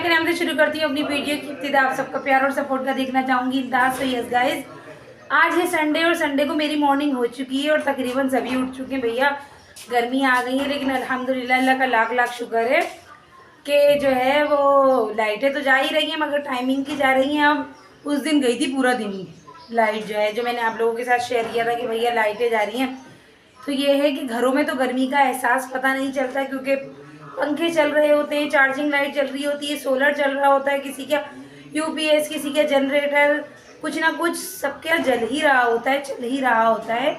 के नाम से शुरू करती हूँ अपनी वीडियो की इब्तिदा। आप सबका प्यार और सपोर्ट का देखना चाहूँगी। सो यस गाइज, आज है संडे और संडे को मेरी मॉर्निंग हो चुकी है और तकरीबन सभी उठ चुके हैं। भैया गर्मी आ गई है, लेकिन अल्हम्दुलिल्लाह अल्लाह का लाख लाख शुक्र है कि जो है वो लाइटें तो जा ही रही हैं, मगर टाइमिंग की जा रही हैं। अब उस दिन गई थी पूरा दिन ही लाइट, जो है जो मैंने आप लोगों के साथ शेयर किया था कि भैया लाइटें जा रही हैं। तो ये है कि घरों में तो गर्मी का एहसास पता नहीं चलता, क्योंकि पंखे चल रहे होते हैं, चार्जिंग लाइट चल रही होती है, सोलर चल रहा होता है, किसी का यूपीएस, किसी का जनरेटर, कुछ ना कुछ सबके जल ही रहा होता है, चल ही रहा होता है।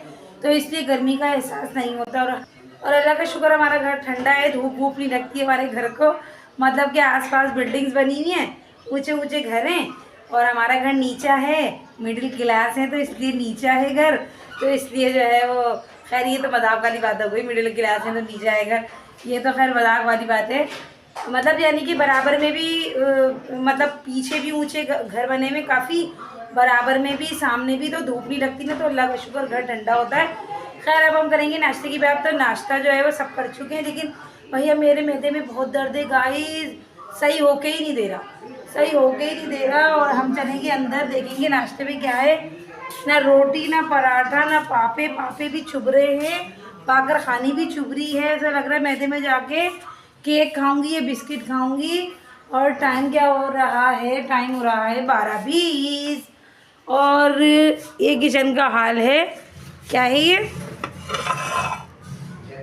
तो इसलिए गर्मी का एहसास नहीं होता। और अल्लाह का शुक्र हमारा घर ठंडा है, धूप वूप नहीं लगती है हमारे घर को। मतलब कि आसपास बिल्डिंग्स बनी हुई हैं, ऊंचे ऊंचे घर हैं, और हमारा घर नीचा है, मिडिल क्लास है, तो इसलिए नीचा है घर। तो इसलिए जो है वो, खैर ये तो मजाक वाली बात हो गई, मिडिल क्लास है तो नीचा है घर, ये तो खैर मजाक वाली बात है। मतलब यानी कि बराबर में भी मतलब पीछे भी ऊंचे घर बने में काफ़ी, बराबर में भी, सामने भी, तो धूप नहीं लगती ना, तो अल्लाह का शुक्र घर ठंडा होता है। खैर अब हम करेंगे नाश्ते की बात। तो नाश्ता जो है वो सब कर चुके हैं, लेकिन भैया मेरे मैदे में बहुत दर्द है गाइस, सही होके ही नहीं दे रहा, सही होके ही नहीं दे रहा। और हम चलेंगे अंदर, देखेंगे नाश्ते में क्या है। ना रोटी, ना पराठा, ना पापे, पापे भी चुभ रहे हैं, पाकर खानी भी चुभ रही है। ऐसा लग रहा है मैदे में जाके केक खाऊंगी या बिस्किट खाऊंगी। और टाइम क्या हो रहा है, टाइम हो रहा है 12:20। और ये किचन का हाल है, क्या है ये,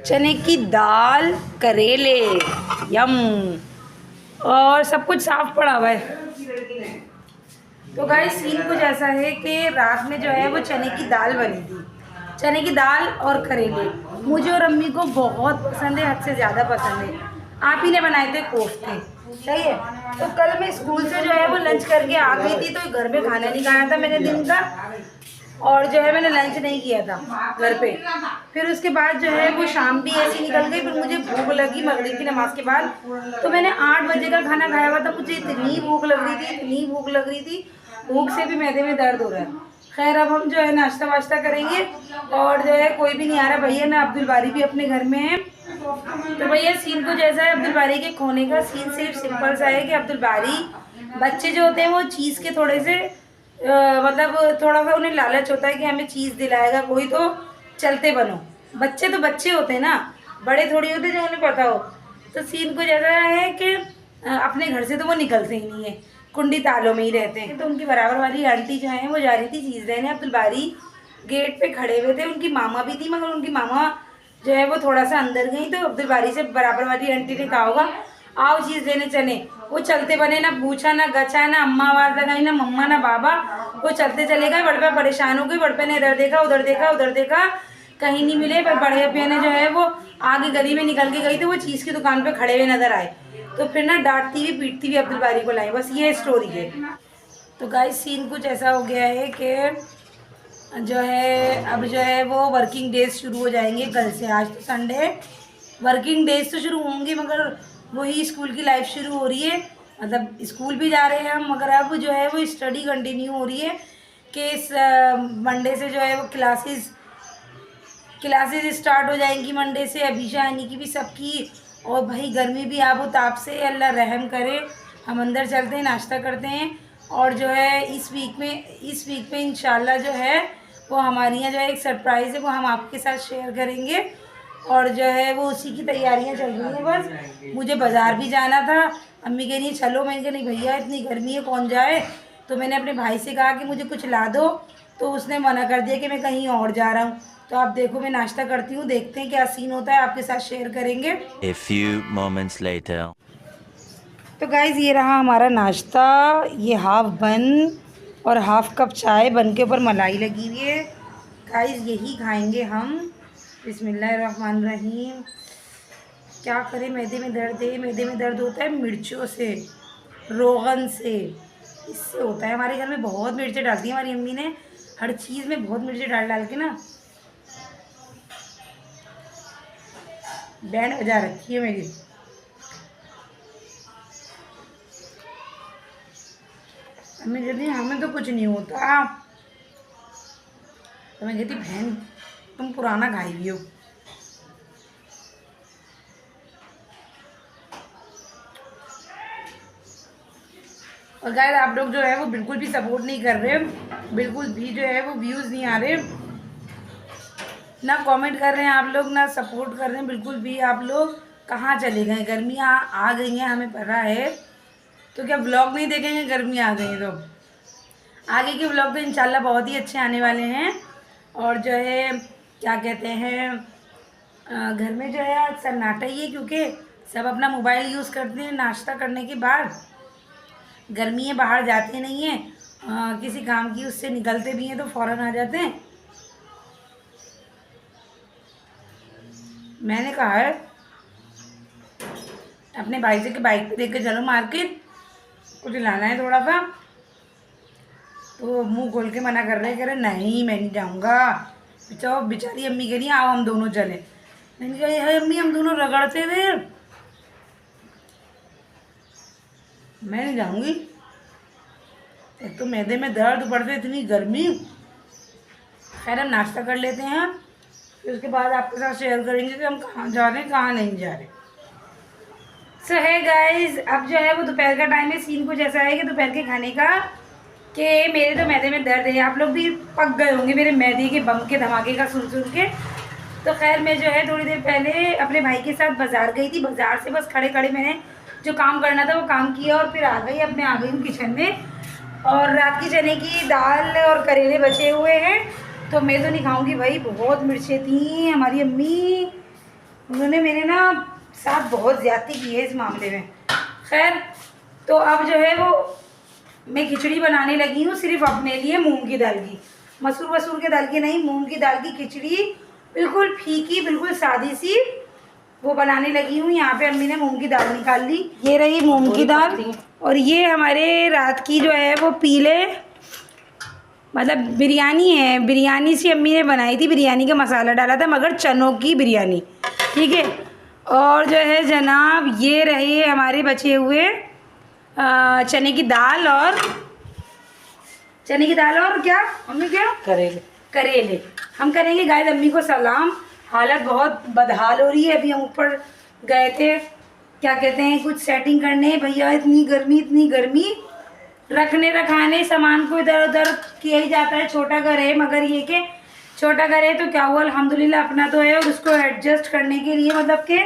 चने की दाल, करेले, यम, और सब कुछ साफ पड़ा हुआ है। तो गाइस सीन कुछ ऐसा है कि रात में जो है वो चने की दाल बनी थी, चने की दाल और करेले मुझे और अम्मी को बहुत पसंद है, हद से ज़्यादा पसंद है। आप ही ने बनाए थे कोफ्ते, सही है। तो कल मैं स्कूल से जो है वो लंच करके आ गई थी, तो घर में खाना नहीं खाया था मैंने दिन का, और जो है मैंने लंच नहीं किया था घर पे। फिर उसके बाद जो है वो शाम भी ऐसी निकल गई, फिर मुझे भूख लगी मगरिब की नमाज के बाद, तो मैंने 8 बजे का खाना खाया हुआ था। मुझे इतनी भूख लग रही थी, इतनी भूख लग रही थी, भूख से भी मैदे में दर्द हो रहा है। खैर अब हम जो है नाश्ता वाश्ता करेंगे, और जो है कोई भी नहीं आ रहा भैया, ना अब्दुल बारी भी अपने घर में है। तो भैया सीन कुछ ऐसा है अब्दुल बारी के खोने का। सीन सिर्फ सिंपल सा है कि अब्दुल बारी बच्चे जो होते हैं वो चीज़ के थोड़े से मतलब थोड़ा सा उन्हें लालच होता है कि हमें चीज़ दिलाएगा कोई, तो चलते बनो। बच्चे तो बच्चे होते हैं ना, बड़े थोड़ी होते जो उन्हें पता हो। तो सीन कुछ ऐसा है कि अपने घर से तो वो निकलते ही नहीं है, कुंडी तालों में ही रहते हैं। तो उनकी बराबर वाली आंटी जो है वो जा रही थी चीज़ देने, अब्दुल बारी गेट पे खड़े हुए थे। उनकी मामा भी थी, मगर उनकी मामा जो है वो थोड़ा सा अंदर गई, तो अब्दुल बारी से बराबर वाली आंटी ने कहा होगा आओ चीज़ देने चले। वो चलते बने, ना पूछा ना गचा, ना अम्मा आवाज़ लगाई, ना मम्मा ना बाबा, वो चलते चले गए। बड़पा परेशान हो गई, बड़पे ने इधर देखा उधर देखा उधर देखा, कहीं नहीं मिले। पर बड़े अपिया ने जो है वो आगे गली में निकल के गई, तो वो चीज़ की दुकान पे खड़े हुए नजर आए, तो फिर ना डांटती हुई पीटती हुई अब्दुल बारी को लाई। बस ये स्टोरी है। तो गाइस सीन कुछ ऐसा हो गया है कि जो है अब जो है वो वर्किंग डेज शुरू हो जाएंगे कल से। आज तो संडे है, वर्किंग डेज तो शुरू होंगे, मगर वही स्कूल की लाइफ शुरू हो रही है। मतलब स्कूल भी जा रहे हैं हम, मगर अब जो है वो स्टडी कंटिन्यू हो रही है कि इस मंडे से जो है वो क्लासेस स्टार्ट हो जाएंगी मंडे से। अभिशा आने की भी सबकी, और भाई गर्मी भी आबो ताप से, अल्लाह रहम करे। हम अंदर चलते हैं, नाश्ता करते हैं, और जो है इस वीक में इंशाल्लाह जो है वो हमारे यहाँ जो है एक सरप्राइज़ है, वो हम आपके साथ शेयर करेंगे। और जो है वो उसी की तैयारियां चल रही हैं। बस मुझे बाज़ार भी जाना था, अम्मी कह रही है चलो, मैंने कहा नहीं भैया इतनी गर्मी है कौन जाए। तो मैंने अपने भाई से कहा कि मुझे कुछ ला दो, तो उसने मना कर दिया कि मैं कहीं और जा रहा हूँ। तो आप देखो मैं नाश्ता करती हूँ, देखते हैं क्या सीन होता है, आपके साथ शेयर करेंगे। A few moments later. तो गाइज़ ये रहा हमारा नाश्ता, ये हाफ बन और हाफ कप चाय, बन के ऊपर मलाई लगी हुई है। गाइज़ यही खाएंगे हम। बिस्मिल्लाहिर्रहमानिर्रहीम। क्या करें, मैदे में दर्द है, मैदे में दर्द होता है मिर्चों से, रोगन से, इससे होता है। हमारे घर में बहुत मिर्चें डालती है हमारी अम्मी ने, हर चीज़ में बहुत मिर्चें डाल डाल के ना बैंड बजा रखी है मेरी। अम्मी कहती है हमें तो कुछ नहीं होता, तो मैं कहती बहन तुम पुराना खाई भी हो। और गाइस आप लोग जो है वो बिल्कुल भी सपोर्ट नहीं कर रहे, बिल्कुल भी जो है वो व्यूज़ नहीं आ रहे, ना कमेंट कर रहे हैं आप लोग, ना सपोर्ट कर रहे हैं बिल्कुल भी। आप लोग कहाँ चले गए? गर्मियाँ आ गई हैं, हमें पता है, तो क्या व्लॉग नहीं देखेंगे? गर्मी आ गई तो आगे के व्लॉग तो इंशाल्लाह बहुत ही अच्छे आने वाले हैं। और जो है क्या कहते हैं, घर में जो है आज सन्नाटा ही है, क्योंकि सब अपना मोबाइल यूज़ करते हैं नाश्ता करने के बाद। गर्मी है, बाहर जाते नहीं हैं, किसी काम की उससे निकलते भी हैं तो फ़ौरन आ जाते हैं। मैंने कहा है अपने भाई से कि बाइक पे देख के चलो मार्केट, कुछ लाना है थोड़ा सा, तो मुंह खोल के मना कर रहे, कह रहे नहीं मैं नहीं जाऊँगा। तो बेचारी अम्मी कह रही आओ हम दोनों चले। मैंने कहा है अम्मी हम दोनों रगड़ते हुए मैं नहीं जाऊँगी, एक तो मैदे में दर्द, ऊपर से इतनी गर्मी। खैर हम नाश्ता कर लेते हैं, फिर उसके बाद आपके साथ शेयर करेंगे कि हम कहाँ जा रहे हैं कहाँ नहीं जा रहे। सो है गाइस, अब जो है वो दोपहर का टाइम है। सीन कुछ ऐसा है कि दोपहर के खाने का कि मेरे तो मैदे में दर्द है, आप लोग भी पक गए होंगे मेरे मैदे के बम के धमाके का सुन सुन के। तो खैर मैं जो है थोड़ी देर पहले अपने भाई के साथ बाज़ार गई थी। बाज़ार से बस खड़े खड़े मैंने जो काम करना था वो काम किया और फिर आ गई। अब मैं आ गई हूँ किचन में, और रात की चने की दाल और करेले बचे हुए हैं, तो मैं तो नहीं खाऊँगी भाई, बहुत मिर्चें थी हमारी अम्मी, उन्होंने मेरे ना साथ बहुत ज़्यादती की है इस मामले में। खैर तो अब जो है वो मैं खिचड़ी बनाने लगी हूँ सिर्फ अपने लिए, मूंग की दाल की, मसूर के दाल की नहीं, मूंग की दाल की खिचड़ी, बिल्कुल फीकी, बिल्कुल सादी सी वो बनाने लगी हूँ। यहाँ पे अम्मी ने मूंग की दाल निकाल ली, ये रही मूंग की दाल, और ये हमारे रात की जो है वो पीले मतलब बिरयानी है, बिरयानी सी अम्मी ने बनाई थी, बिरयानी का मसाला डाला था मगर चनों की बिरयानी, ठीक है। और जो है जनाब ये रहे हमारे बचे हुए चने की दाल, और चने की दाल और क्या अम्मी, क्या करेले हम करेंगे। गाइस अम्मी को सलाम, हालत बहुत बदहाल हो रही है। अभी हम ऊपर गए थे क्या कहते हैं कुछ सेटिंग करने, भैया इतनी गर्मी, रखने रखाने सामान को इधर उधर किया ही जाता है। छोटा घर है मगर ये कि छोटा घर है तो क्या हुआ, अल्हम्दुलिल्लाह अपना तो है, और उसको एडजस्ट करने के लिए मतलब कि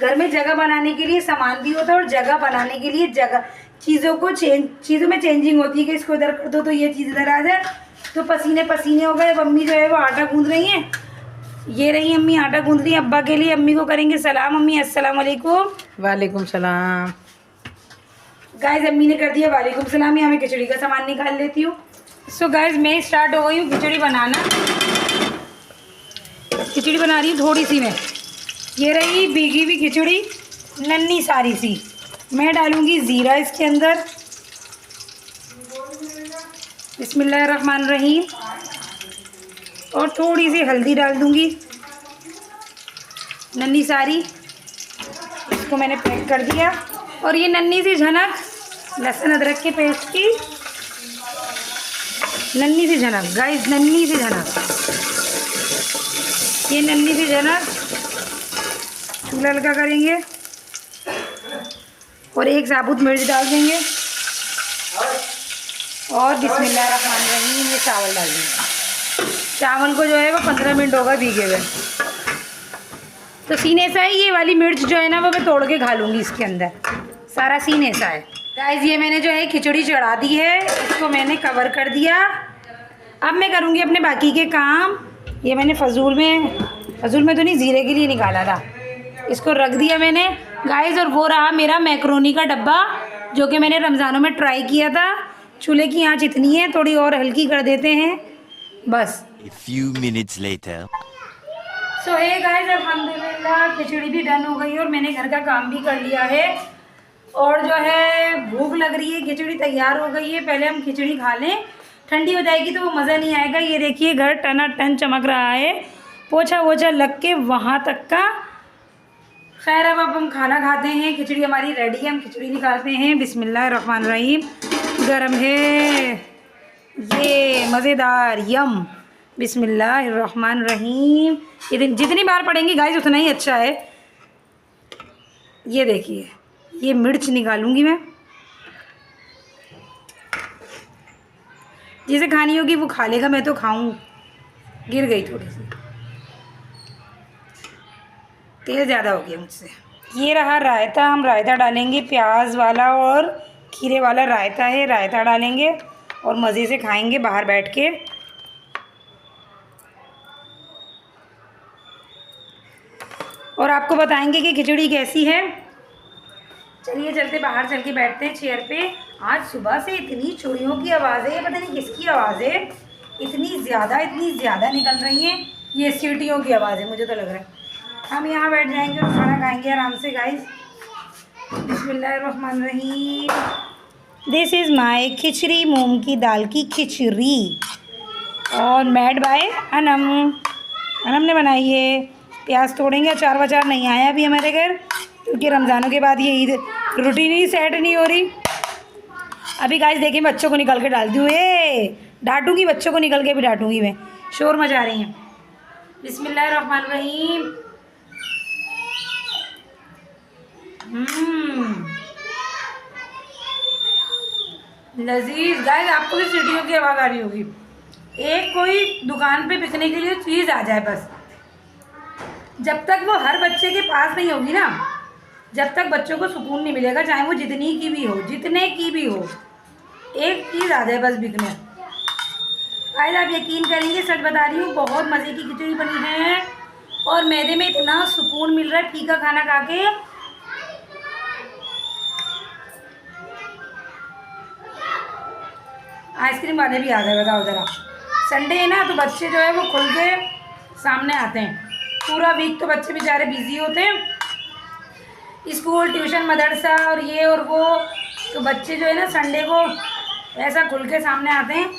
घर में जगह बनाने के लिए सामान भी होता है, और जगह बनाने के लिए जगह चीज़ों में चेंजिंग होती है कि इसको इधर कर दो तो ये चीज़ इधर आ जाए। तो पसीने हो गए। अब अम्मी जो है वो आटा गूंद रही हैं, ये रही अम्मी आटा गूंद रही है अब्बा के लिए। अम्मी को करेंगे सलाम। अम्मी अस्सलाम वालेकुम। वालेकुम सलाम। गाइस अम्मी ने कर दिया वालेकुम सलाम। यहाँ मैं खिचड़ी का सामान निकाल लेती हूँ। सो गाइस मैं स्टार्ट हो गई हूँ खिचड़ी बनाना। खिचड़ी बना रही हूँ थोड़ी सी मैं, ये रही भीगी हुई खिचड़ी नन्ही सारी सी। मैं डालूँगी ज़ीरा इसके अंदर, बिस्मिल्लाहिर्रहमानिर्रहीम, और थोड़ी सी हल्दी डाल दूँगी नन्ही सारी, इसको मैंने पैक कर दिया। और ये नन्ही सी झनक लहसुन अदरक के पेस्ट की, नन्ही सी झनक गाइस, नन्ही सी झनक, ये नन्ही सी झनक चूल्हा हल्का करेंगे और एक साबुत मिर्च डाल देंगे और बिस्मिल्लाहिर्रहमानिर्रहीम ये चावल डाल देंगे। चावल को जो है वो 15 मिनट होगा भीगे हुए। तो सीन ऐसा है, ये वाली मिर्च जो है ना वो मैं तोड़ के खा लूँगी इसके अंदर, सारा सीन ऐसा है। गाइस ये मैंने जो है खिचड़ी चढ़ा दी है, इसको मैंने कवर कर दिया। अब मैं करूँगी अपने बाकी के काम। ये मैंने फजूल में तो नहीं, ज़ीरे के लिए निकाला था, इसको रख दिया मैंने गाइस। और वो रहा मेरा मैक्रोनी का डब्बा जो कि मैंने रमज़ानों में ट्राई किया था। चूल्हे की आँच इतनी है, थोड़ी और हल्की कर देते हैं बस। A few minutes later. सो है गाइस अल्हम्दुलिल्लाह खिचड़ी भी डन हो गई और मैंने घर का काम भी कर लिया है। और जो है भूख लग रही है, खिचड़ी तैयार हो गई है। पहले हम खिचड़ी खा लें, ठंडी हो जाएगी तो वो मज़ा नहीं आएगा। ये देखिए घर टनाटन चमक रहा है, पोछा वोछा लग के वहाँ तक का। खैर अब हम खाना खाते हैं। खिचड़ी हमारी रेडी है, हम खिचड़ी निकालते हैं। बिस्मिल्लाहिर्रहमानिर्रहीम, गरम है ये मज़ेदार यम। बिस्मिल्लाहिर्रहमानिर्रहीम। जितनी बार पढ़ेंगे गाइस उतना ही अच्छा है। ये देखिए ये मिर्च निकालूंगी मैं, जिसे खानी होगी वो खा लेगा, मैं तो खाऊं। गिर गई थोड़ी सी, तेल ज़्यादा हो गया मुझसे। ये रहा रायता, हम रायता डालेंगे, प्याज वाला और खीरे वाला रायता है। रायता डालेंगे और मज़े से खाएंगे बाहर बैठ के। और आपको बताएंगे कि खिचड़ी कैसी है। चलिए चलते बाहर, चल के बैठते हैं चेयर पे। आज सुबह से इतनी चूड़ियों की आवाज़ है, पता नहीं किसकी आवाज़ है, इतनी ज़्यादा निकल रही हैं। ये सीटियों की आवाज़ है मुझे तो लग रहा है। हम यहाँ बैठ जाएंगे और खाना खाएंगे आराम से गाइस। बिस्मिल्लाहिर्रहमानिर्रहीम। दिस इज़ माय खिचड़ी, मूंग की दाल की खिचड़ी, और मेड बाय अनम। अनम ने बनाई है। प्याज तोड़ेंगे। अचार वचार नहीं आया अभी हमारे घर, क्योंकि रमज़ानों के बाद ये ईद रूटीन ही सेट नहीं हो रही। अभी गाइस देखिए, बच्चों को निकल के डाल दूँ, डांटूंगी बच्चों को, निकल के भी डांटूंगी मैं, शोर मचा रही हैं। बिस्मिल्लाहिर्रहमानिर्रहीम। लजीज गाइस, आपको भी सीटियों की आवाज़ आ रही होगी। एक कोई दुकान पे बिकने के लिए चीज़ आ जाए बस, जब तक वो हर बच्चे के पास नहीं होगी ना, जब तक बच्चों को सुकून नहीं मिलेगा, चाहे वो जितने की भी हो। एक चीज़ आ जाए बस बिकने। आज आप यकीन करेंगे, सच बता रही हूँ, बहुत मज़े की खिचड़ी बनी है और मैदे में इतना सुकून मिल रहा है फीका खाना खा के। आइसक्रीम वाले भी आ गए, बताओ ज़रा। संडे है ना, तो बच्चे जो है वो खुल के सामने आते हैं। पूरा वीक तो बच्चे बेचारे बिजी होते हैं, स्कूल, ट्यूशन, मदरसा और ये और वो, तो बच्चे जो है ना संडे को ऐसा खुल के सामने आते हैं।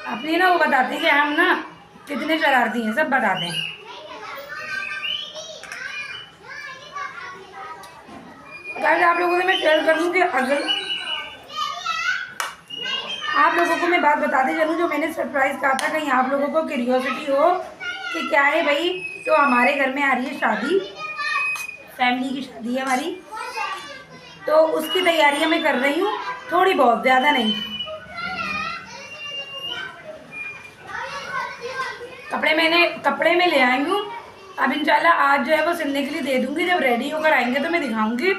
अपनी ना वो बताते हैं कि हम ना कितने शरारती हैं, सब बताते हैं। गाइस आप लोगों से मैं शेयर कर दूँ कि अगर आप लोगों को मैं बात बताते चलूँ, जो मैंने सरप्राइज़ कहा था, कहीं आप लोगों को क्यूरियोसिटी हो कि क्या है भाई। तो हमारे घर में आ रही है शादी, फैमिली की शादी है हमारी, तो उसकी तैयारियां मैं कर रही हूँ थोड़ी बहुत, ज़्यादा नहीं। कपड़े में ले आई हूँ। अब इंशाल्लाह आज जो है वो सिलने के लिए दे दूँगी। जब रेडी होकर आएंगे तो मैं दिखाऊँगी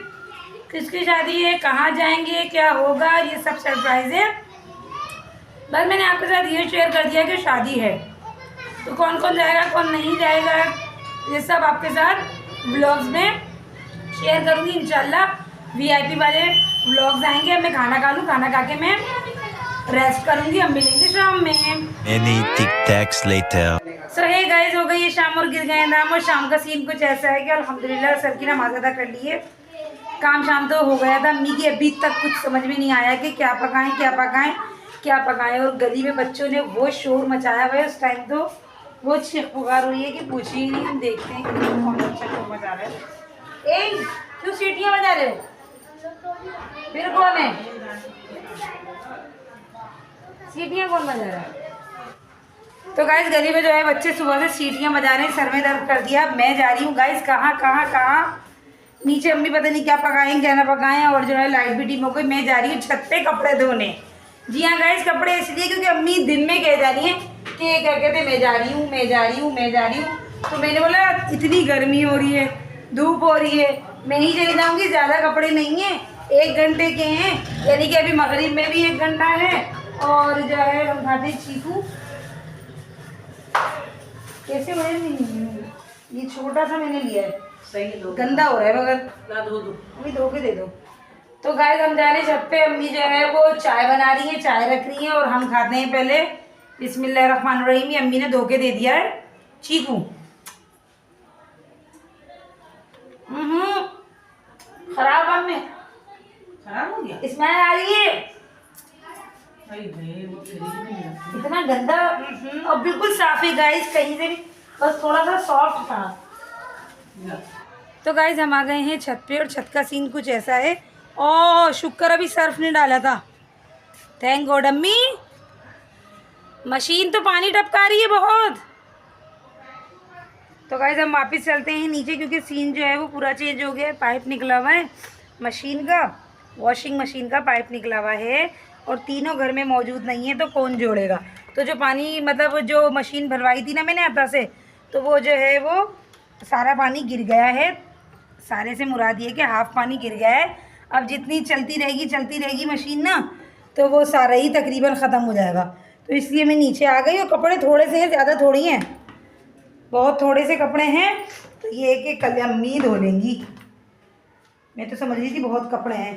किसकी शादी है, कहाँ जाएंगे, क्या होगा, ये सब सरप्राइज़ है। बस मैंने आपके साथ ये शेयर कर दिया कि शादी है, तो कौन कौन जाएगा कौन नहीं जाएगा ये सब आपके साथ व्लॉग्स में शेयर करूँगी इंशाल्लाह। वीआईपी वाले व्लॉग्स आएंगे। अब मैं खाना खा लूँ, खाना खा के मैं रेस्ट करूँगी। हम मिलेंगे शाम में। Many tic-tacs later. सो हे गाइस, हो गई है शाम और गिर गए नाम। और शाम का सीन कुछ ऐसा है कि अल्हम्दुलिल्लाह सर की नमाज़ अदा कर ली है। काम शाम तो हो गया था। अम्मी की अभी तक कुछ समझ में नहीं आया कि क्या पकाएं। और गली में बच्चों ने वो शोर मचाया हुआ है उस टाइम, तो वो चीख पुकार हुई है कि पूछिए नहीं। हम देखते हैं कि कौन अच्छा शोर मचा रहा है। ए क्यों सीटियाँ बजा रहे हो? फिर कौन है? सीटियाँ कौन बजा रहा है? तो गाइस गली में जो है बच्चे सुबह से सीटियाँ बजा रहे हैं, सर में दर्द कर दिया। मैं जा रही हूँ गाइस कहाँ नीचे। अम्मी पता नहीं क्या पकाएं क्या ना पकाएं, और जो है लाइट भी डिम हो गई। मैं जा रही हूँ छत पे कपड़े धोने। जी हाँ गाइस, कपड़े इसलिए क्योंकि अम्मी दिन में कह जा रही हैं कि क्या कहते हैं, मैं जा रही हूँ। तो मैंने बोला इतनी गर्मी हो रही है, धूप हो रही है, मैं ही चली जाऊँगी, ज़्यादा कपड़े नहीं हैं, 1 घंटे के हैं, यानी कि अभी मगरिब में भी 1 घंटा है। और जो है हम खाते चीकू। कैसे बड़े नहीं, ये छोटा सा मैंने लिया है, सही दो, गंदा हो रहा है मगर अभी धो के दे दो। तो गाइस हम जा रहे हैं छत पे। अम्मी जो है वो चाय बना रही है, चाय रख रही है और हम खाते हैं पहले। बिस्मिल्लाहिर्रहमानिर्रहीम। अम्मी ने धो के दे दिया है चीकू। खराब में खराब हो गया, स्मेल आ रही है इतना गंदा। और बिल्कुल साफ है गाइस, कहीं से भी, बस थोड़ा सा सॉफ्ट था। तो गाइस हम आ गए हैं छत पे और छत का सीन कुछ ऐसा है। ओह शुक्र अभी सर्फ नहीं डाला था, थैंक गॉड। अम्मी मशीन तो पानी टपका रही है बहुत। तो गाइस हम वापस चलते हैं नीचे, क्योंकि सीन जो है वो पूरा चेंज हो गया है। पाइप निकला हुआ है मशीन का, वॉशिंग मशीन का पाइप निकला हुआ है और तीनों घर में मौजूद नहीं है तो कौन जोड़ेगा। तो जो पानी मतलब जो मशीन भरवाई थी ना मैंने आता से, तो वो जो है वो सारा पानी गिर गया है। सारे से मुराद ये कि हाफ पानी गिर गया है। अब जितनी चलती रहेगी मशीन ना, तो वो सारा ही तकरीबन ख़त्म हो जाएगा। तो इसलिए मैं नीचे आ गई। और कपड़े थोड़े से हैं, ज़्यादा थोड़ी हैं, बहुत थोड़े से कपड़े हैं। तो ये कि कल अम्मी धो लेंगी। मैं तो समझ रही थी बहुत कपड़े हैं,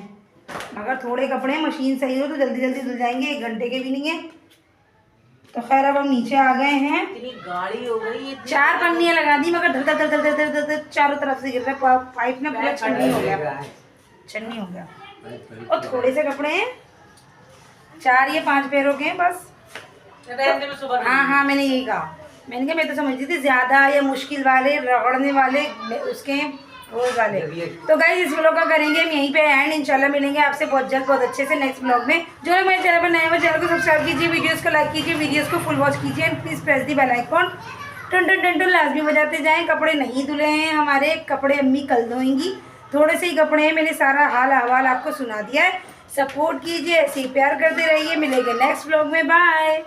मगर थोड़े कपड़े हैं। मशीन सही हो तो जल्दी जल्दी धुल जाएंगे, 1 घंटे के भी नहीं है। तो खैर अब हम नीचे आ गए हैं। इतनी गाढ़ी हो गई, 4 पन्नियाँ लगा दी, मगर धर धर धर धर धर धर धर चारों तरफ से गिर रहा है। पाइप ना पूरा छन्नी हो गया, छन्नी हो गया। और थोड़े से कपड़े हैं, 4 या 5 पैरों के हैं बस। हाँ, मैंने यही कहा। मैंने कहा मैं तो समझती थी ज़्यादा या मुश्किल वाले, रगड़ने वाले उसके रोज वाले। तो गाइस इस व्लॉग का करेंगे हम यहीं पे एंड। इंशाल्लाह मिलेंगे आपसे बहुत जल्द बहुत अच्छे से नेक्स्ट व्लॉग में। जो लोग मेरे चैनल पर नए हो चैनल को सब्सक्राइब कीजिए, वीडियोस को लाइक कीजिए, वीडियोस को फुल वॉच कीजिए and please press the bell icon. टन टन टन टन लाजमी बजाते जाएँ। कपड़े नहीं धुले हैं हमारे, कपड़े अम्मी कल धोएंगी। थोड़े से ही कपड़े हैं, मैंने सारा हाल अहवाल आपको सुना दिया है। सपोर्ट कीजिए, ऐसे ही प्यार करते रहिए। मिलेंगे नेक्स्ट व्लॉग में, बाय।